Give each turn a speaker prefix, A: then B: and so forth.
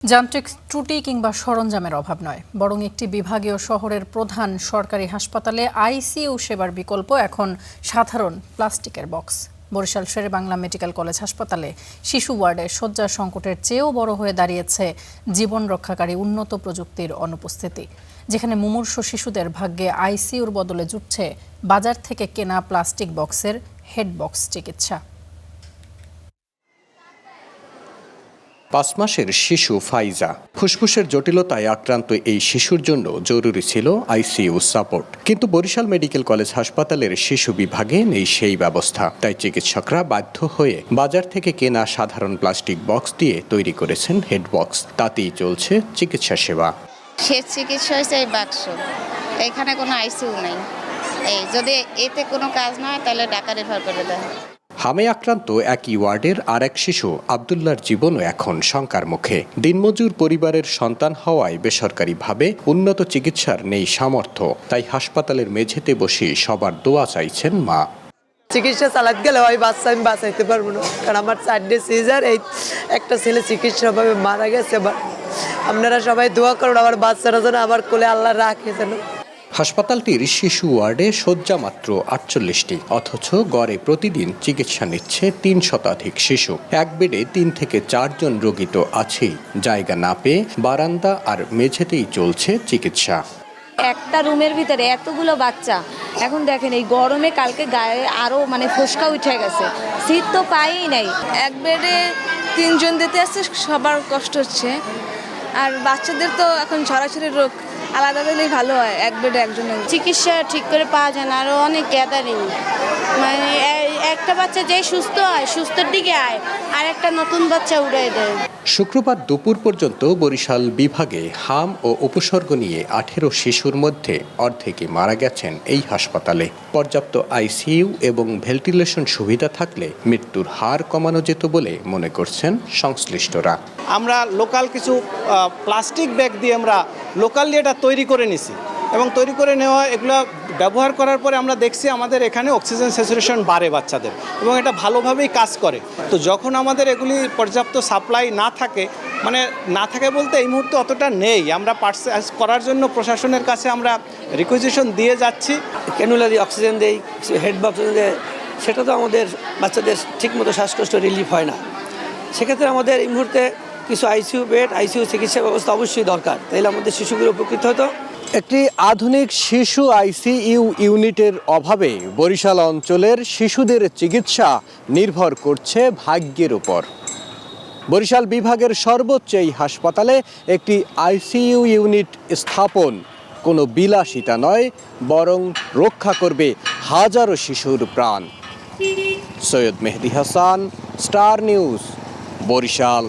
A: যান্ত্রিক ত্রুটি কিংবা সরঞ্জামের অভাব নয়, বরং একটি বিভাগীয় শহরের প্রধান সরকারি হাসপাতালে আইসিইউ সেবার বিকল্প এখন সাধারণ প্লাস্টিকের বক্স। বরিশাল শেরেবাংলা মেডিকেল কলেজ হাসপাতালে শিশু ওয়ার্ডে শয্যা সংকটের চেয়েও বড় হয়ে দাঁড়িয়েছে জীবন রক্ষাকারী উন্নত প্রযুক্তির অনুপস্থিতি, যেখানে মুমূর্ষু শিশুদের ভাগ্যে আইসিইউর বদলে জুটছে বাজার থেকে কেনা প্লাস্টিক বক্সের হেড বক্স চিকিৎসা।
B: 5 মাসের শিশু ফাইজা ফুসফুসের জটিলতায় আক্রান্ত এই শিশুর জন্য জরুরি ছিল আইসিইউ সাপোর্ট, কিন্তু বরিশাল মেডিকেল কলেজ হাসপাতালের শিশু বিভাগে নেই সেই ব্যবস্থা। তাই চিকিৎসকরা বাধ্য হয়ে বাজার থেকে কেনা সাধারণ প্লাস্টিক বক্স দিয়ে তৈরি করেছেন হেড বক্স। তাতেই চলছে চিকিৎসা সেবা।
C: শেষ চিকিৎসা হয়েছে এই বাক্স, এখানে কোনো আইসিইউ নেই। যদি এতে কোনো কাজ না হয় তাহলে ঢাকা রেফার করে দেয়।
B: হামে আক্রান্ত একই ওয়ার্ডের আরেক শিশু আব্দুল্লাহর জীবনও এখন শঙ্কার মুখে। দিনমজুর পরিবারের সন্তান হওয়ায় বেসরকারিভাবে উন্নত চিকিৎসার নেই সামর্থ্য, তাই হাসপাতালের মেঝেতে বসে সবার দোয়া চাইছেন মা।
D: চিকিৎসা চালাতে গেলে ওই বাচ্চা আমি বাঁচাইতে পারবো না, কারণ আমার 4ডে সিজার, এই একটা ছেলে চিকিৎসাভাবে মারা গেছে। আপনারা সবাই দোয়া করুন আমার বাচ্চারা যেন আমার কোলে আল্লাহ রাখে যেন।
B: হাসপাতালটির শিশু ওয়ার্ডে শয্যা মাত্র 48টি, অথচ গড়ে প্রতিদিন চিকিৎসা নিচ্ছে 3 শতাধিক শিশু। এক বেডে 3 থেকে 4 জন রোগী তো আছেই, জায়গা না পেয়ে বারান্দা আর মেঝেতেই চলছে চিকিৎসা।
E: একটা রুমের ভিতরে এতগুলো বাচ্চা, এখন দেখেন এই গরমে কালকে গায়ে আরো ফোসকা উঠে গেছে, শীত তো পাইই নাই।
F: এক বেডে 3 জন দিতে আসছে, সবার কষ্ট হচ্ছে। আর বাচ্চাদের তো এখন ছড়াছড়ি রোগ, আলাদা দিলেই ভালো হয়। এক বেডে একজনের
G: চিকিৎসা ঠিক করে পাওয়া যায় না, আরও অনেক গ্যাদারিং, মানে একটা বাচ্চা যেই সুস্থ হয় সুস্থর দিকে আয়, আর একটা নতুন বাচ্চা উড়াই দেয়।
B: শুক্রবার দুপুর পর্যন্ত বরিশাল বিভাগে হাম ও উপসর্গ নিয়ে 18 শিশুর মধ্যে অর্ধেকই মারা গেছেন এই হাসপাতালে। পর্যাপ্ত আইসিইউ এবং ভেন্টিলেশন সুবিধা থাকলে মৃত্যুর হার কমানো যেত বলে মনে করছেন সংশ্লিষ্টরা।
H: আমরা লোকাল কিছু প্লাস্টিক ব্যাগ দিয়ে আমরা লোকালি এটা তৈরি করে নিছি, এবং তৈরি করে নেওয়া এগুলো ব্যবহার করার পরে আমরা দেখছি আমাদের এখানে অক্সিজেন স্যাচুরেশন বাড়ে বাচ্চাদের, এবং এটা ভালোভাবেই কাজ করে। তো যখন আমাদের এগুলি পর্যাপ্ত সাপ্লাই না থাকে, না থাকে বলতে এই মুহূর্তে অতটা নেই, আমরা পার্সেস করার জন্য প্রশাসনের কাছে আমরা রিকুইজিশন দিয়ে যাচ্ছি।
D: ক্যানুলা দিয়ে অক্সিজেন দেই, হেড বক্স দেয়, সেটা তো আমাদের বাচ্চাদের ঠিকমতো শ্বাসকষ্ট রিলিফ হয় না। সেক্ষেত্রে আমাদের এই মুহূর্তে কিছু আইসিইউ বেড, আইসিইউ চিকিৎসা ব্যবস্থা অবশ্যই দরকার, তাইলে আমাদের শিশুগুলো উপকৃত হতো।
B: একটি আধুনিক শিশু আইসিইউ ইউনিটের অভাবে বরিশাল অঞ্চলের শিশুদের চিকিৎসা নির্ভর করছে ভাগ্যের উপর। বরিশাল বিভাগের সর্বোচ্চ এই হাসপাতালে একটি আইসিইউ ইউনিট স্থাপন কোনো বিলাসিতা নয়, বরং রক্ষা করবে হাজারো শিশুর প্রাণ। সৈয়দ মেহেদী হাসান, স্টার নিউজ, বরিশাল।